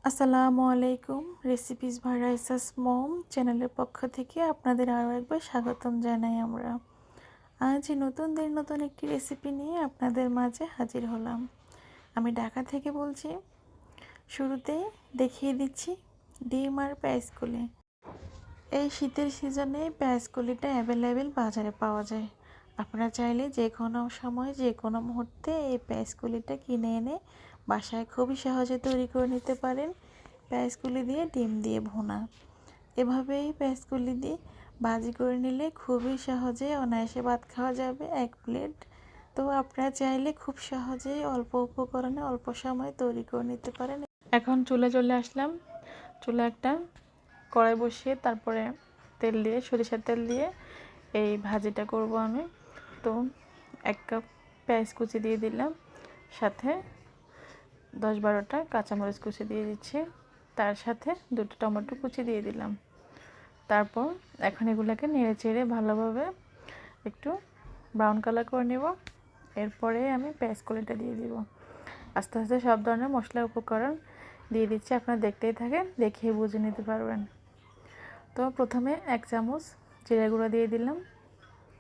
আসসালামু আলাইকুম। Recipes by রাইসাস মম চ্যানেলের পক্ষ থেকে আপনাদের আরও একবার স্বাগতম জানাই আমরা। আজ নতুন দিন নতুন একটি রেসিপি নিয়ে আপনাদের মাঝে হাজির হলাম। আমি ঢাকা থেকে বলছি। শুরুতেই দেখিয়ে দিচ্ছি ডিম আর পেঁয়াজকলি। এই শীতের সিজনে পেঁয়াজকলিটা অ্যাভেলেবেল বাজারে পাওয়া যায়। আপনারা চাইলে যে কোনো সময় যে কোনো মুহূর্তে এই পেঁয়াজকলিটা কিনে এনে বাসায় খুবই সহজে তৈরি করে নিতে পারেন। পেঁয়াজকলি দিয়ে ডিম দিয়ে ভুনা, এভাবেই পেঁয়াজকলি দিয়ে ভাজি করে নিলে খুবই সহজে অনায়াসে ভাত খাওয়া যাবে 1 প্লেট। তো আপনারা চাইলে খুব সহজেই অল্প উপকরণে অল্প সময় তৈরি করে নিতে পারেন। এখন চুলে চলে আসলাম। চুলে একটা কড়াই বসিয়ে তারপরে তেল দিয়ে সরিষার তেল দিয়ে এই ভাজিটা করব আমি। তো 1 কাপ পেঁয়াজ কুচি দিয়ে দিলাম, সাথে 10-12টা কাঁচামরিচ কুচি দিয়ে দিচ্ছি, তার সাথে 2টো টমেটো কুচি দিয়ে দিলাম। তারপর এখন এগুলোকে নেড়ে চেড়ে ভালোভাবে একটু ব্রাউন কালার করে নেব। এরপরে আমি পেঁয়াজকলিটা দিয়ে দিব। আস্তে আস্তে সব ধরনের মশলা উপকরণ দিয়ে দিচ্ছি, আপনারা দেখতেই থাকেন, দেখিয়ে বুঝে নিতে পারবেন। তো প্রথমে 1 চামচ জিরা গুঁড়া দিয়ে দিলাম,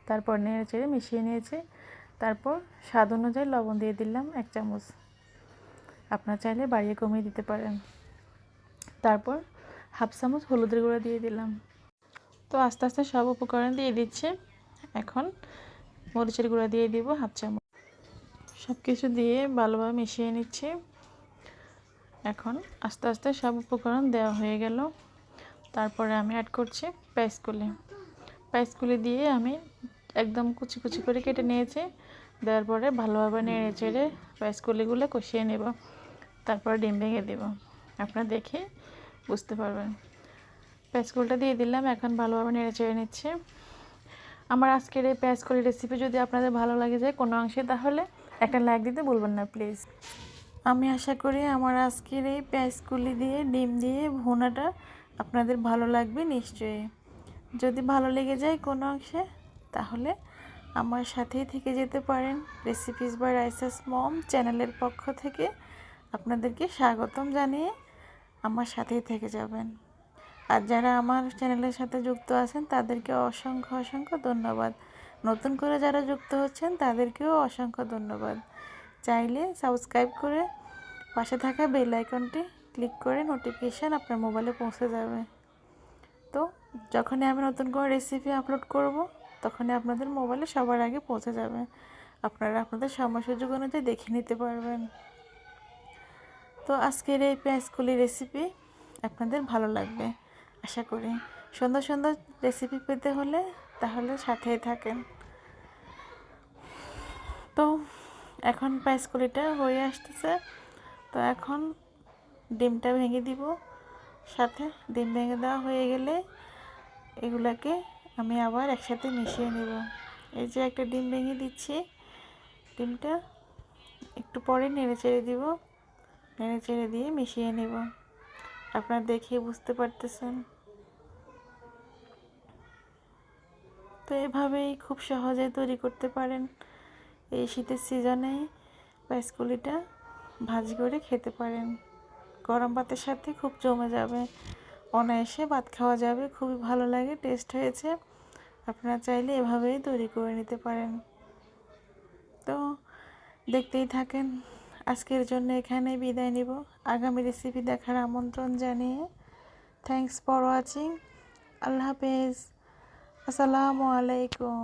তারপর নেড়ে চেড়ে মিশিয়ে নিয়েছি। তারপর স্বাদ অনুযায়ী লবণ দিয়ে দিলাম 1 চামচ, আপনারা চাইলে বাড়িয়ে কমিয়ে দিতে পারেন। তারপর 1/2 চামচ হলুদের গুঁড়া দিয়ে দিলাম। তো আস্তে আস্তে সব উপকরণ দিয়ে দিচ্ছি। এখন মরিচের গুঁড়া দিয়ে দিব 1/2 চামচ। সব কিছু দিয়ে ভালোভাবে মিশিয়ে নিচ্ছি। এখন আস্তে আস্তে সব উপকরণ দেওয়া হয়ে গেল। তারপরে আমি অ্যাড করছি পেঁয়াজকলি দিয়ে আমি একদম কুচি কুচি করে কেটে নিয়েছি। দেওয়ার পরে ভালোভাবে নেড়ে চেড়ে পেঁয়াজকলিগুলো কষিয়ে নেব। তারপর ডিম ভেঙে দেব, আপনারা দেখে বুঝতে পারবেন। পেঁয়াজকলিটা দিয়ে দিলাম, এখন ভালোভাবে নেড়ে চেড়ে নিচ্ছি। আমার আজকের এই পেঁয়াজকলি রেসিপি যদি আপনাদের ভালো লাগে যায় কোনো অংশে, তাহলে একটা লাইক দিতে ভুলবেন না প্লিজ। আমি আশা করি আমার আজকের এই পেঁয়াজকলি দিয়ে ডিম দিয়ে ভুনাটা আপনাদের ভালো লাগবে নিশ্চয়ই। যদি ভালো লেগে যায় কোনো অংশে, তাহলে আমার সাথেই থেকে যেতে পারেন। রেসিপিস বাই রাইসাস মম চ্যানেলের পক্ষ থেকে আপনাদেরকে স্বাগতম জানিয়ে আমার সাথেই থেকে যাবেন। আর যারা আমার চ্যানেলের সাথে যুক্ত আছেন তাদেরকে অসংখ্য অসংখ্য ধন্যবাদ। নতুন করে যারা যুক্ত হচ্ছেন তাদেরকেও অসংখ্য ধন্যবাদ। চাইলে সাবস্ক্রাইব করে পাশে থাকা বেল আইকনটি ক্লিক করে নোটিফিকেশান আপনার মোবাইলে পৌঁছে যাবে। তো যখনই আমি নতুন করে রেসিপি আপলোড করব, তখনই আপনাদের মোবাইলে সবার আগে পৌঁছে যাবে। আপনারা আপনাদের সময় সুযোগ অনুযায়ী দেখে নিতে পারবেন। তো আজকের এই পেঁয়াজকলি রেসিপি আপনাদের ভালো লাগবে আশা করি। সুন্দর সুন্দর রেসিপি পেতে হলে তাহলে সাথেই থাকেন। তো এখন পেঁয়াজকলিটা হয়ে আসতেছে। তো এখন ডিমটা ভেঙে দিব, সাথে ডিম ভেঙে দেওয়া হয়ে গেলে এগুলাকে আমি আবার একসাথে মিশিয়ে নেব। এই যে একটা ডিম ভেঙে দিচ্ছি, ডিমটা একটু পরে নেড়ে চেড়ে দিব, নেড়ে চেড়ে দিয়ে মিশিয়ে নেব। আপনারা দেখে বুঝতে পারতেছেন। তো এভাবেই খুব সহজে তৈরি করতে পারেন। এই শীতের সিজনে পেঁয়াজকলিটা ভাজি করে খেতে পারেন। গরম ভাতের সাথে খুব জমে যাবে, অনায়াসে ভাত খাওয়া যাবে, খুবই ভালো লাগে, টেস্ট হয়েছে। আপনারা চাইলে এভাবেই তৈরি করে নিতে পারেন। তো দেখতেই থাকেন। আজকের জন্য এখানে বিদায় নিব, আগামী রেসিপি দেখার আমন্ত্রণ জানিয়ে। Thanks for watching. আল্লাহ হাফেজ। আসসালামু আলাইকুম।